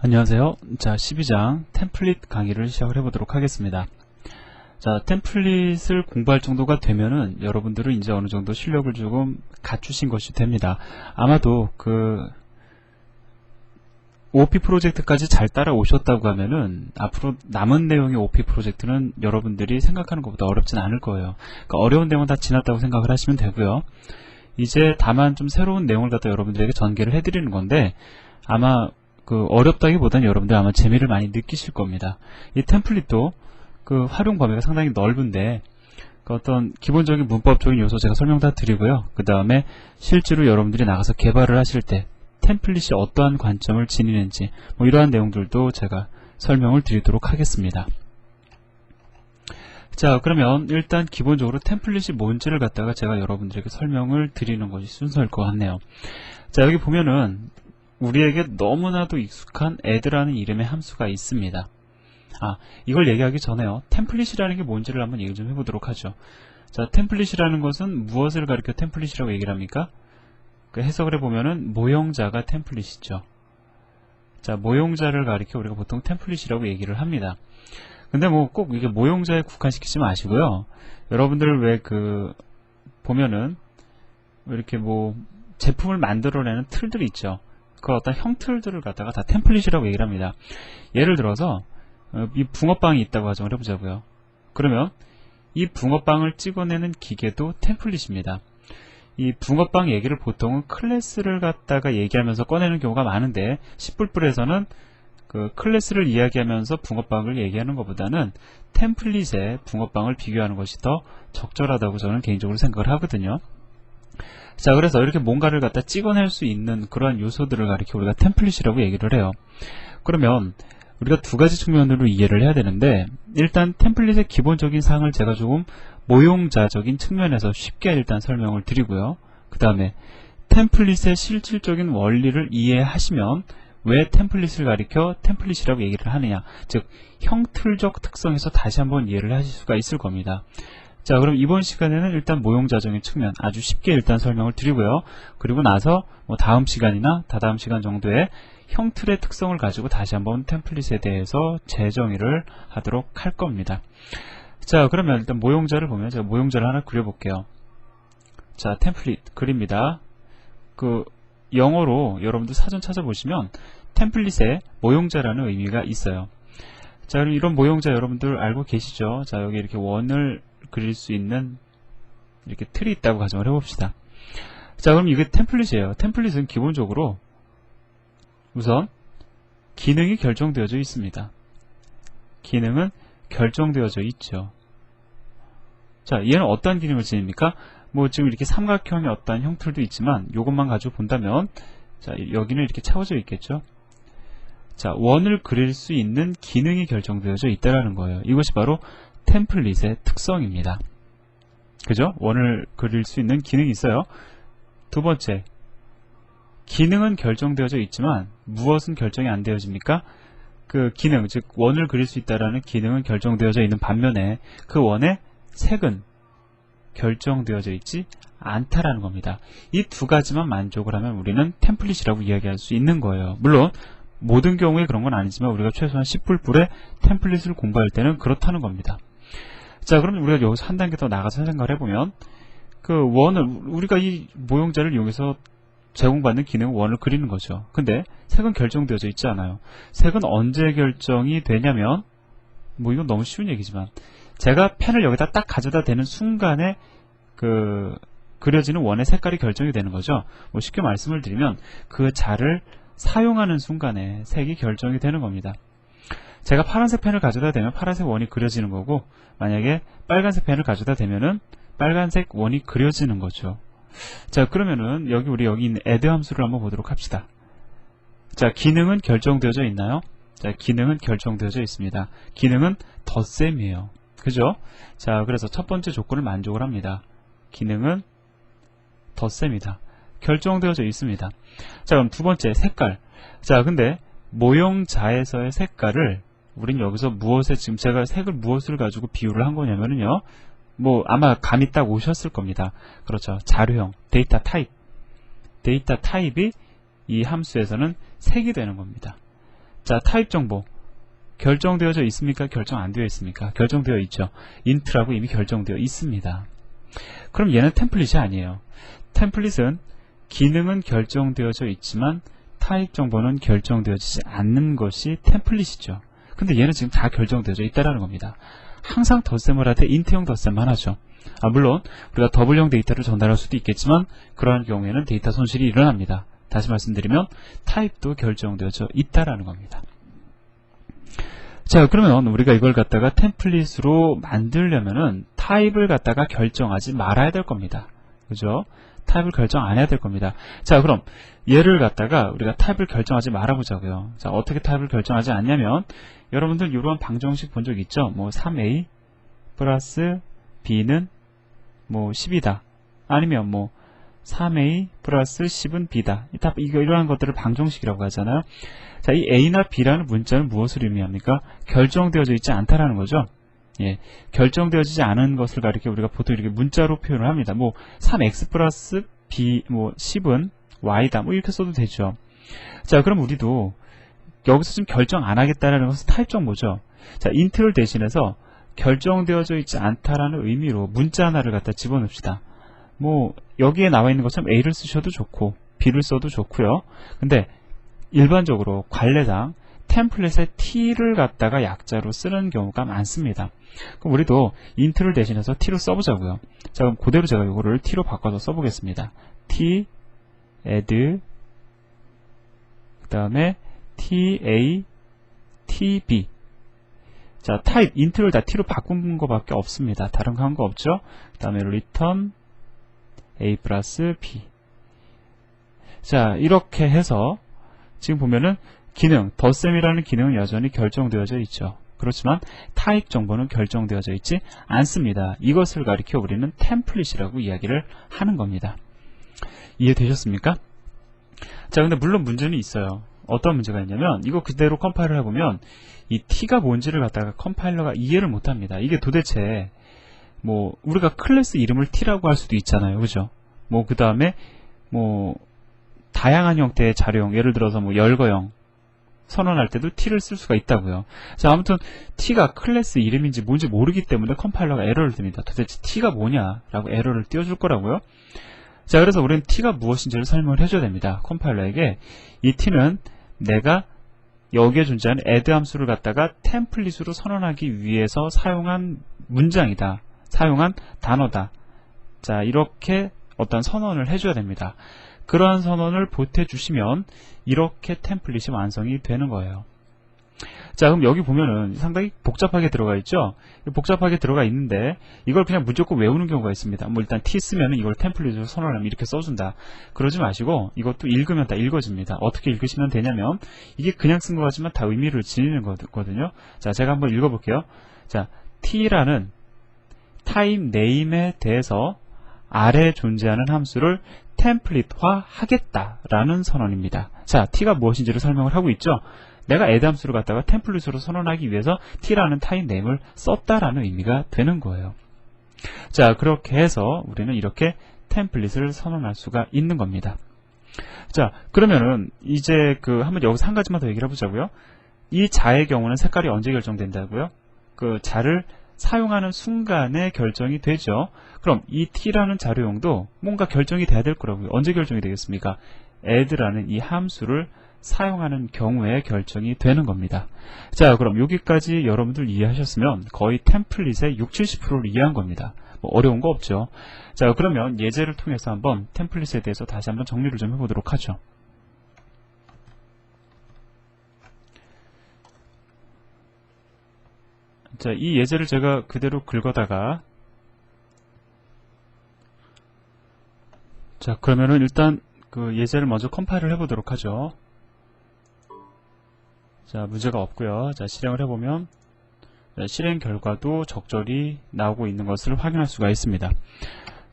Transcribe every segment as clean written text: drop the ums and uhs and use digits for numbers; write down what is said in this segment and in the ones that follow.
안녕하세요. 자, 12장 템플릿 강의를 시작을 해보도록 하겠습니다. 자, 템플릿을 공부할 정도가 되면은 여러분들은 이제 어느 정도 실력을 조금 갖추신 것이 됩니다. 아마도 OP 프로젝트까지 잘 따라오셨다고 하면은 앞으로 남은 내용의 OP 프로젝트는 여러분들이 생각하는 것보다 어렵진 않을 거예요. 그러니까 어려운 내용은 다 지났다고 생각을 하시면 되고요. 이제 다만 좀 새로운 내용을 갖다 여러분들에게 전개를 해드리는 건데, 아마 어렵다기보다는 여러분들 아마 재미를 많이 느끼실 겁니다. 이 템플릿도 활용 범위가 상당히 넓은데, 어떤 기본적인 문법적인 요소 제가 설명 다 드리고요. 그 다음에 실제로 여러분들이 나가서 개발을 하실 때 템플릿이 어떠한 관점을 지니는지 이러한 내용들도 제가 설명을 드리도록 하겠습니다. 자, 그러면 일단 기본적으로 템플릿이 뭔지를 갖다가 제가 여러분들에게 설명을 드리는 것이 순서일 것 같네요. 자, 여기 보면은 우리에게 너무나도 익숙한 add라는 이름의 함수가 있습니다. 이걸 얘기하기 전에요. 템플릿이라는 게 뭔지를 한번 얘기 좀 해보도록 하죠. 자, 템플릿이라는 것은 무엇을 가리켜 템플릿이라고 얘기를 합니까? 해석을 해보면은 모형자가 템플릿이죠. 자, 모형자를 가리켜 우리가 보통 템플릿이라고 얘기를 합니다. 근데 꼭 이게 모형자에 국한시키지 마시고요. 여러분들 왜 보면은 이렇게 제품을 만들어내는 틀들이 있죠. 그 어떤 형틀들을 갖다가 다 템플릿이라고 얘기를 합니다. 예를 들어서 이 붕어빵이 있다고 가정을 해보자고요. 그러면 이 붕어빵을 찍어내는 기계도 템플릿입니다. 이 붕어빵 얘기를 보통은 클래스를 갖다가 얘기하면서 꺼내는 경우가 많은데, C++에서는 클래스를 이야기하면서 붕어빵을 얘기하는 것보다는 템플릿에 붕어빵을 비교하는 것이 더 적절하다고 저는 개인적으로 생각을 하거든요. 자, 그래서 이렇게 뭔가를 갖다 찍어낼 수 있는 그러한 요소들을 가리켜 우리가 템플릿이라고 얘기를 해요. 그러면 우리가 두 가지 측면으로 이해를 해야 되는데, 일단 템플릿의 기본적인 사항을 제가 조금 모형자적인 측면에서 쉽게 일단 설명을 드리고요. 그 다음에 템플릿의 실질적인 원리를 이해하시면 왜 템플릿을 가리켜 템플릿이라고 얘기를 하느냐, 즉 형틀적 특성에서 다시 한번 이해를 하실 수가 있을 겁니다. 자, 그럼 이번 시간에는 일단 모형자적인 측면 아주 쉽게 일단 설명을 드리고요. 그리고 나서 다음 시간이나 다다음 시간 정도에 형틀의 특성을 가지고 다시 한번 템플릿에 대해서 재정의를 하도록 할 겁니다. 자, 그러면 일단 모형자를 보면 제가 모형자를 하나 그려볼게요. 자, 템플릿 그립니다. 영어로 여러분들 사전 찾아보시면 템플릿에 모형자라는 의미가 있어요. 자, 그럼 이런 모형자 여러분들 알고 계시죠? 자, 여기 이렇게 원을 그릴 수 있는 이렇게 틀이 있다고 가정을 해봅시다. 자, 그럼 이게 템플릿이에요. 템플릿은 기본적으로 우선 기능이 결정되어져 있습니다. 기능은 결정되어져 있죠. 자, 얘는 어떠한 기능을 지닙니까? 지금 이렇게 삼각형의 어떠한 형틀도 있지만 이것만 가지고 본다면, 자, 여기는 이렇게 채워져 있겠죠. 자, 원을 그릴 수 있는 기능이 결정되어져 있다라는 거예요. 이것이 바로 템플릿의 특성입니다. 그죠? 원을 그릴 수 있는 기능이 있어요. 두 번째, 기능은 결정되어져 있지만 무엇은 결정이 안 되어집니까? 기능, 즉 원을 그릴 수 있다라는 기능은 결정되어져 있는 반면에 그 원의 색은 결정되어져 있지 않다라는 겁니다. 이 두 가지만 만족을 하면 우리는 템플릿이라고 이야기할 수 있는 거예요. 물론 모든 경우에 그런 건 아니지만 우리가 최소한 C++의 템플릿을 공부할 때는 그렇다는 겁니다. 자, 그럼 우리가 여기서 한 단계 더 나가서 생각을 해보면, 원을 우리가 이 모형자를 이용해서 제공받는 기능은 원을 그리는 거죠. 근데 색은 결정되어져 있지 않아요. 색은 언제 결정이 되냐면, 이건 너무 쉬운 얘기지만 제가 펜을 여기다 딱 가져다 대는 순간에 그려지는 원의 색깔이 결정이 되는 거죠. 쉽게 말씀을 드리면 그 자를 사용하는 순간에 색이 결정이 되는 겁니다. 제가 파란색 펜을 가져다 대면 파란색 원이 그려지는 거고, 만약에 빨간색 펜을 가져다 대면은 빨간색 원이 그려지는 거죠. 자, 그러면은 여기 있는 add 함수를 한번 보도록 합시다. 자, 기능은 결정되어져 있나요? 자, 기능은 결정되어져 있습니다. 기능은 덧셈이에요. 그죠? 자, 그래서 첫 번째 조건을 만족을 합니다. 기능은 덧셈이다. 결정되어져 있습니다. 자, 그럼 두 번째, 색깔. 자, 근데 모형자에서의 색깔을 우린 여기서 지금 제가 색을 무엇을 가지고 비유를 한 거냐면요, 아마 감이 딱 오셨을 겁니다. 그렇죠. 자료형, 데이터 타입. 데이터 타입이 이 함수에서는 색이 되는 겁니다. 자, 타입 정보 결정되어져 있습니까? 결정 안 되어 있습니까? 결정되어 있죠. int라고 이미 결정되어 있습니다. 그럼 얘는 템플릿이 아니에요. 템플릿은 기능은 결정되어져 있지만 타입 정보는 결정되어지지 않는 것이 템플릿이죠. 근데 얘는 지금 다 결정되어져 있다는 겁니다. 항상 덧셈을 할 때 int형 덧셈만 하죠. 물론 우리가 더블형 데이터를 전달할 수도 있겠지만 그러한 경우에는 데이터 손실이 일어납니다. 다시 말씀드리면 타입도 결정되어져 있다라는 겁니다. 자, 그러면 우리가 이걸 갖다가 템플릿으로 만들려면은 타입을 갖다가 결정하지 말아야 될 겁니다. 그죠? 타입을 결정 안 해야 될 겁니다. 자, 그럼 얘를 갖다가 우리가 타입을 결정하지 말아보자고요. 자, 어떻게 타입을 결정하지 않냐면 여러분들 이러한 방정식 본 적 있죠? 뭐 3a 플러스 b는 뭐 10이다. 아니면 뭐 3a 플러스 10은 b다. 이러한 것들을 방정식이라고 하잖아요. 자, 이 a나 b라는 문자는 무엇을 의미합니까? 결정되어져 있지 않다라는 거죠. 예, 결정되어지지 않은 것을 가리켜 우리가 보통 이렇게 문자로 표현을 합니다. 뭐 3x 플러스 b 뭐 10은 y다. 뭐 이렇게 써도 되죠. 자, 그럼 우리도 여기서 지금 결정 안 하겠다라는 것은 타입 정보죠. 자, int를 대신해서 결정되어져 있지 않다라는 의미로 문자 하나를 갖다 집어넣읍시다. 뭐 여기에 나와 있는 것처럼 a를 쓰셔도 좋고 b를 써도 좋고요. 근데 일반적으로 관례상 템플릿에 t를 갖다가 약자로 쓰는 경우가 많습니다. 그럼 우리도 int를 대신해서 t로 써보자고요. 자, 그럼 그대로 제가 이거를 t로 바꿔서 써보겠습니다. t add 그 다음에 ta tb. 자, 타입 int를 다 t로 바꾼 거밖에 없습니다. 다른 거 한 거 없죠? 그 다음에 return a 플러스 b. 자, 이렇게 해서 지금 보면은 기능, 덧셈이라는 기능은 여전히 결정되어져 있죠. 그렇지만 타입 정보는 결정되어져 있지 않습니다. 이것을 가리켜 우리는 템플릿이라고 이야기를 하는 겁니다. 이해되셨습니까? 자, 근데 물론 문제는 있어요. 어떤 문제가 있냐면 이거 그대로 컴파일을 해보면 이 t가 뭔지를 갖다가 컴파일러가 이해를 못합니다. 이게 도대체 뭐 우리가 클래스 이름을 t라고 할 수도 있잖아요. 그죠? 뭐 그 다음에 뭐 다양한 형태의 자료형, 예를 들어서 뭐 열거형 선언할 때도 t를 쓸 수가 있다고요. 자, 아무튼 t가 클래스 이름인지 뭔지 모르기 때문에 컴파일러가 에러를 듭니다. 도대체 t가 뭐냐라고 에러를 띄워줄 거라고요. 자, 그래서 우리는 t가 무엇인지를 설명을 해줘야 됩니다. 컴파일러에게 이 t는 내가 여기에 존재하는 add 함수를 갖다가 템플릿으로 선언하기 위해서 사용한 문장이다. 사용한 단어다. 자, 이렇게 어떤 선언을 해줘야 됩니다. 그러한 선언을 보태주시면 이렇게 템플릿이 완성이 되는 거예요. 자, 그럼 여기 보면은 상당히 복잡하게 들어가 있죠? 복잡하게 들어가 있는데 이걸 그냥 무조건 외우는 경우가 있습니다. 뭐 일단 t 쓰면은 이걸 템플릿으로 선언하면 이렇게 써준다. 그러지 마시고 이것도 읽으면 다 읽어집니다. 어떻게 읽으시면 되냐면 이게 그냥 쓴 것 같지만 다 의미를 지니는 거거든요. 자, 제가 한번 읽어볼게요. 자, t라는 타입 네임에 대해서 아래 존재하는 함수를 템플릿화 하겠다라는 선언입니다. 자, t가 무엇인지를 설명을 하고 있죠. 내가 add 함수를 갖다가 템플릿으로 선언하기 위해서 t라는 타입 네임을 썼다라는 의미가 되는 거예요. 자, 그렇게 해서 우리는 이렇게 템플릿을 선언할 수가 있는 겁니다. 자, 그러면은 이제 한번 여기서 한 가지만 더 얘기를 해보자고요. 이 자의 경우는 색깔이 언제 결정된다고요? 그 자를 사용하는 순간에 결정이 되죠. 그럼 이 t라는 자료용도 뭔가 결정이 돼야 될 거라고요. 언제 결정이 되겠습니까? add라는 이 함수를 사용하는 경우에 결정이 되는 겁니다. 자, 그럼 여기까지 여러분들 이해하셨으면 거의 템플릿의 60-70%를 이해한 겁니다. 뭐 어려운 거 없죠. 자, 그러면 예제를 통해서 한번 템플릿에 대해서 다시 한번 정리를 좀 해보도록 하죠. 자, 이 예제를 제가 그대로 긁어다가 자, 그러면은 일단 그 예제를 먼저 컴파일을 해보도록 하죠. 자, 문제가 없고요. 자, 실행을 해보면 실행 결과도 적절히 나오고 있는 것을 확인할 수가 있습니다.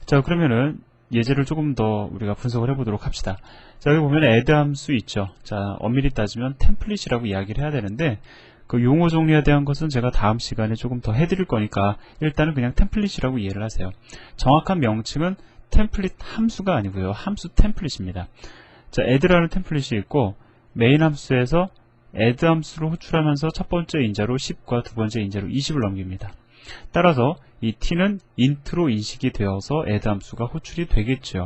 자, 그러면은 예제를 조금 더 우리가 분석을 해보도록 합시다. 자, 여기 보면 add 함수 있죠. 자, 엄밀히 따지면 템플릿이라고 이야기를 해야 되는데 그 용어 정리에 대한 것은 제가 다음 시간에 조금 더 해드릴 거니까 일단은 그냥 템플릿이라고 이해를 하세요. 정확한 명칭은 템플릿 함수가 아니고요. 함수 템플릿입니다. 자, add라는 템플릿이 있고 메인 함수에서 add 함수를 호출하면서 첫 번째 인자로 10과 두 번째 인자로 20을 넘깁니다. 따라서 이 t는 int로 인식이 되어서 add 함수가 호출이 되겠죠.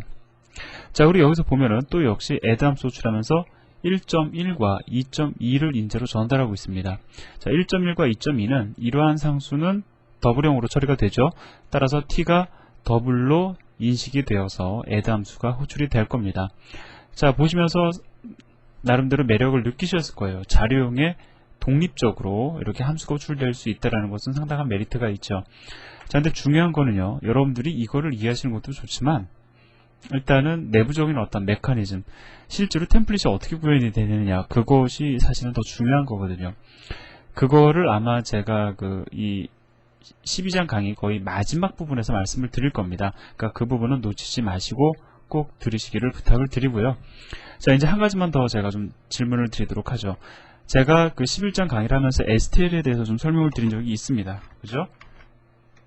자, 우리 여기서 보면은 또 역시 add 함수 호출하면서 1.1과 2.2를 인자로 전달하고 있습니다. 자, 1.1과 2.2는 이러한 상수는 더블형으로 처리가 되죠. 따라서 t가 더블로 인식이 되어서 add 함수가 호출이 될 겁니다. 자, 보시면서 나름대로 매력을 느끼셨을 거예요. 자료용에 독립적으로 이렇게 함수가 호출될 수 있다는 것은 상당한 메리트가 있죠. 자, 근데 중요한 거는요, 여러분들이 이거를 이해하시는 것도 좋지만 일단은 내부적인 어떤 메커니즘, 실제로 템플릿이 어떻게 구현이 되느냐, 그것이 사실은 더 중요한 거거든요. 그거를 아마 제가 이 12장 강의 거의 마지막 부분에서 말씀을 드릴 겁니다. 그러니까 그 부분은 놓치지 마시고 꼭 들으시기를 부탁을 드리고요. 자, 이제 한 가지만 더 제가 좀 질문을 드리도록 하죠. 제가 그 11장 강의를 하면서 STL에 대해서 좀 설명을 드린 적이 있습니다. 그죠?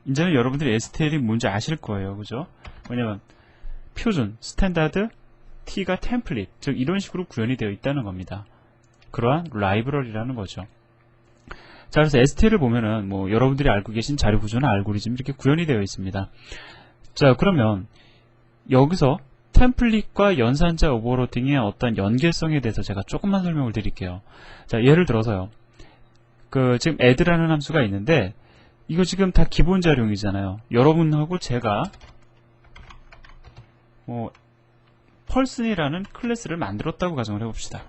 이제는 여러분들이 STL이 뭔지 아실 거예요. 그죠? 왜냐면 표준, 스탠다드, T가 템플릿, 즉 이런 식으로 구현이 되어 있다는 겁니다. 그러한 라이브러리라는 거죠. 자, 그래서 STL을 보면은 뭐 여러분들이 알고 계신 자료 구조나 알고리즘 이렇게 구현이 되어 있습니다. 자, 그러면 여기서 템플릿과 연산자 오버로딩의 어떤 연계성에 대해서 제가 조금만 설명을 드릴게요. 자, 예를 들어서요. 지금 add라는 함수가 있는데 이거 지금 다 기본 자료이잖아요. 여러분하고 제가 person이라는 클래스를 만들었다고 가정을 해봅시다.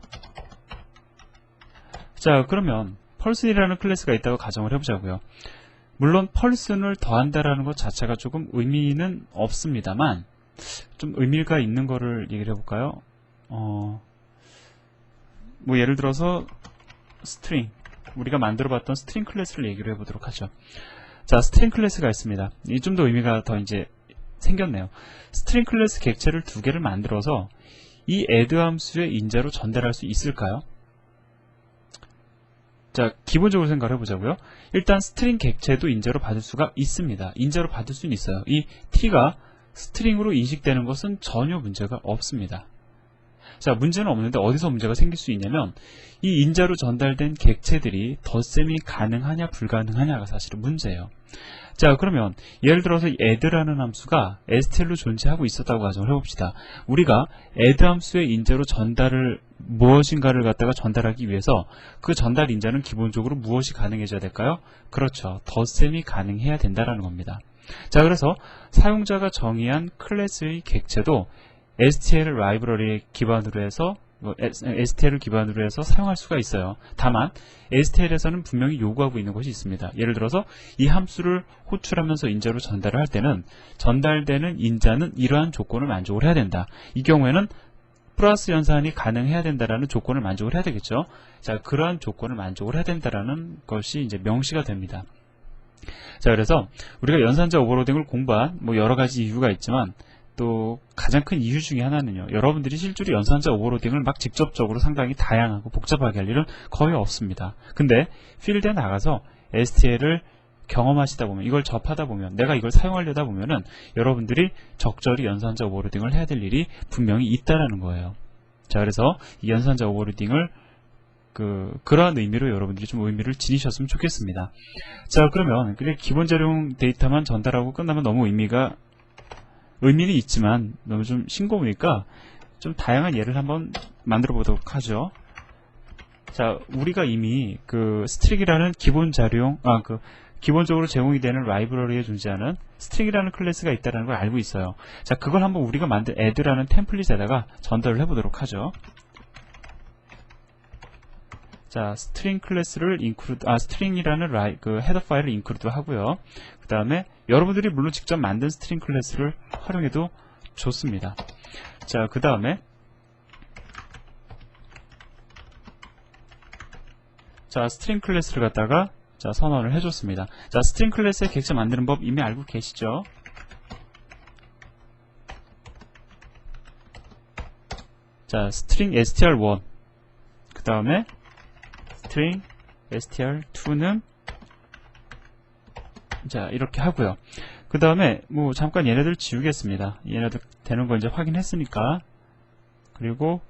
자, 그러면 person이라는 클래스가 있다고 가정을 해보자고요. 물론 person을 더한다라는 것 자체가 조금 의미는 없습니다만 좀 의미가 있는 거를 얘기를 해볼까요? 뭐 예를 들어서 string, 우리가 만들어봤던 string 클래스를 얘기를 해보도록 하죠. 자, string 클래스가 있습니다. 이 좀 더 의미가 더 이제 생겼네요. string 클래스 객체를 두 개를 만들어서 이 add 함수의 인자로 전달할 수 있을까요? 자, 기본적으로 생각을 해보자고요. 일단 string 객체도 인자로 받을 수가 있습니다. 인자로 받을 수는 있어요. 이 t가 스트링으로 인식되는 것은 전혀 문제가 없습니다. 자, 문제는 없는데 어디서 문제가 생길 수 있냐면 이 인자로 전달된 객체들이 덧셈이 가능하냐 불가능하냐가 사실은 문제예요. 자, 그러면 예를 들어서 이 add라는 함수가 STL로 존재하고 있었다고 가정을 해봅시다. 우리가 add 함수의 인자로 전달을 무엇인가를 갖다가 전달하기 위해서 그 전달 인자는 기본적으로 무엇이 가능해져야 될까요? 그렇죠. 덧셈이 가능해야 된다는 겁니다. 자, 그래서 사용자가 정의한 클래스의 객체도 STL 라이브러리를 기반으로 해서 사용할 수가 있어요. 다만 STL에서는 분명히 요구하고 있는 것이 있습니다. 예를 들어서 이 함수를 호출하면서 인자로 전달을 할 때는 전달되는 인자는 이러한 조건을 만족을 해야 된다. 이 경우에는 플러스 연산이 가능해야 된다라는 조건을 만족을 해야 되겠죠. 자, 그러한 조건을 만족을 해야 된다라는 것이 이제 명시가 됩니다. 자, 그래서 우리가 연산자 오버로딩을 공부한 뭐 여러 가지 이유가 있지만 또 가장 큰 이유 중에 하나는요, 여러분들이 실제로 연산자 오버로딩을 막 직접적으로 상당히 다양하고 복잡하게 할 일은 거의 없습니다. 근데 필드에 나가서 STL을 경험하시다 보면, 이걸 접하다 보면, 내가 이걸 사용하려다 보면은 여러분들이 적절히 연산자 오버로딩을 해야 될 일이 분명히 있다라는 거예요. 자, 그래서 이 연산자 오버로딩을 그러한 의미로 여러분들이 좀 의미를 지니셨으면 좋겠습니다. 자, 그러면 그냥 기본 자료용 데이터만 전달하고 끝나면 너무 의미는 있지만 너무 좀 싱거우니까 좀 다양한 예를 한번 만들어 보도록 하죠. 자, 우리가 이미 스트링이라는 기본 자료용, 기본적으로 제공이 되는 라이브러리에 존재하는 스트링이라는 클래스가 있다는 걸 알고 있어요. 자, 그걸 한번 우리가 만든 add라는 템플릿에다가 전달을 해보도록 하죠. 자, string 클래스를 string이라는 헤더 파일을 include 하고요. 그 다음에 여러분들이 물론 직접 만든 string 클래스를 활용해도 좋습니다. 자, 그 다음에 string 클래스를 갖다가 선언을 해줬습니다. 자, string 클래스의 객체 만드는 법 이미 알고 계시죠? 자, string str1, 그 다음에 string str2는 자, 이렇게 하고요. 그 다음에 뭐 잠깐 얘네들 지우겠습니다. 얘네들 되는 거 이제 확인했으니까. 그리고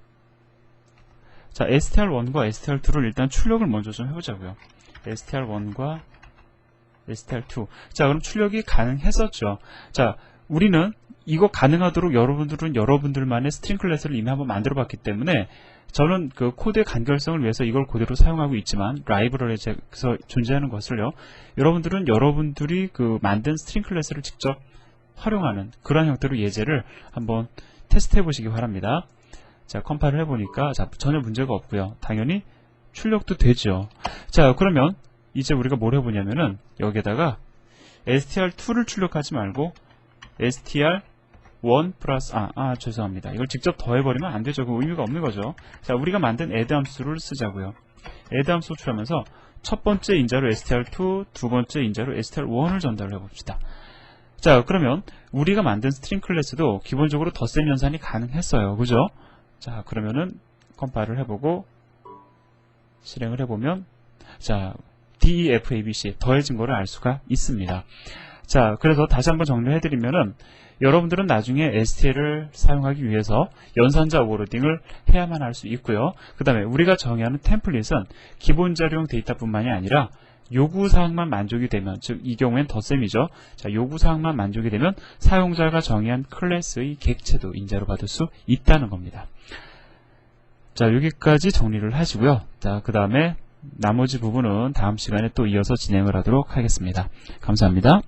자, str1과 str2를 일단 출력을 먼저 좀 해보자고요. str1과 str2. 자, 그럼 출력이 가능했었죠. 자, 우리는 이거 가능하도록 여러분들은 여러분들만의 스트링 클래스를 이미 한번 만들어 봤기 때문에 저는 그 코드의 간결성을 위해서 이걸 그대로 사용하고 있지만 라이브러리에서 존재하는 것을요, 여러분들은 여러분들이 그 만든 스트링 클래스를 직접 활용하는 그러한 형태로 예제를 한번 테스트 해보시기 바랍니다. 자, 컴파일을 해보니까 자, 전혀 문제가 없고요. 당연히 출력도 되죠. 자, 그러면 이제 우리가 뭘 해보냐면은 여기에다가 str2를 출력하지 말고 str1 플러스 죄송합니다. 이걸 직접 더해버리면 안 되죠. 그 의미가 없는 거죠. 자, 우리가 만든 add 함수를 쓰자고요. add 함수 호출하면서 첫 번째 인자로 str2, 두 번째 인자로 str1을 전달을 해봅시다. 자, 그러면 우리가 만든 스트링 클래스도 기본적으로 덧셈 연산이 가능했어요. 그죠? 자, 그러면은 컴파일을 해보고 실행을 해보면 자, DEFABC 더해진 거를 알 수가 있습니다. 자, 그래서 다시 한번 정리를 해드리면은 여러분들은 나중에 STL을 사용하기 위해서 연산자 오버로딩을 해야만 할 수 있고요. 그 다음에 우리가 정의하는 템플릿은 기본 자료용 데이터뿐만이 아니라 요구사항만 만족이 되면, 즉 이 경우엔 덧셈이죠. 자, 요구사항만 만족이 되면 사용자가 정의한 클래스의 객체도 인자로 받을 수 있다는 겁니다. 자, 여기까지 정리를 하시고요. 자, 그 다음에 나머지 부분은 다음 시간에 또 이어서 진행을 하도록 하겠습니다. 감사합니다.